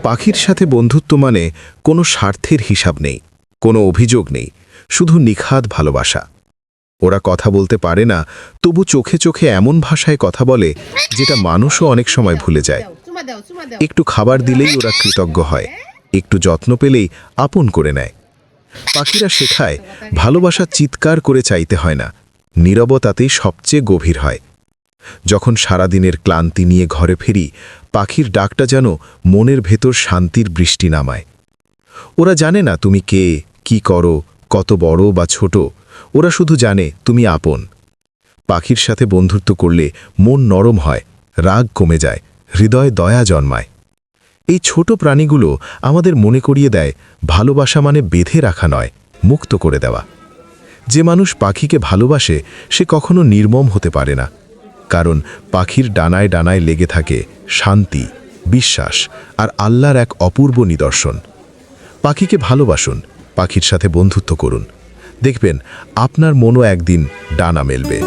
পাখির সাথে বন্ধুত্ব মানে কোনো স্বার্থের হিসাব নেই, কোনো অভিযোগ নেই, শুধু নিখাদ ভালোবাসা। ওরা কথা বলতে পারে না, তবু চোখে চোখে এমন ভাষায় কথা বলে যেটা মানুষও অনেক সময় ভুলে যায়। একটু খাবার দিলেই ওরা কৃতজ্ঞ হয়, একটু যত্ন পেলেই আপন করে নেয়। পাখিরা শেখায় ভালোবাসা চিৎকার করে চাইতে হয় না, নীরবতাতেই সবচেয়ে গভীর হয়। যখন সারাদিনের ক্লান্তি নিয়ে ঘরে ফিরি, পাখির ডাকটা যেন মনের ভেতর শান্তির বৃষ্টি নামায়। ওরা জানে না তুমি কে, কি করো, কত বড় বা ছোট, ওরা শুধু জানে তুমি আপন। পাখির সাথে বন্ধুত্ব করলে মন নরম হয়, রাগ কমে যায়, হৃদয়ে দয়া জন্মায়। এই ছোট প্রাণীগুলো আমাদের মনে করিয়ে দেয় ভালোবাসা মানে বেঁধে রাখা নয়, মুক্ত করে দেওয়া। যে মানুষ পাখিকে ভালোবাসে সে কখনো নির্মম হতে পারে না, কারণ পাখির ডানায় ডানায় লেগে থাকে শান্তি, বিশ্বাস আর আল্লাহর এক অপূর্ব নিদর্শন। পাখিকে ভালোবাসুন, পাখির সাথে বন্ধুত্ব করুন, দেখবেন আপনার মনও একদিন ডানা মেলবে।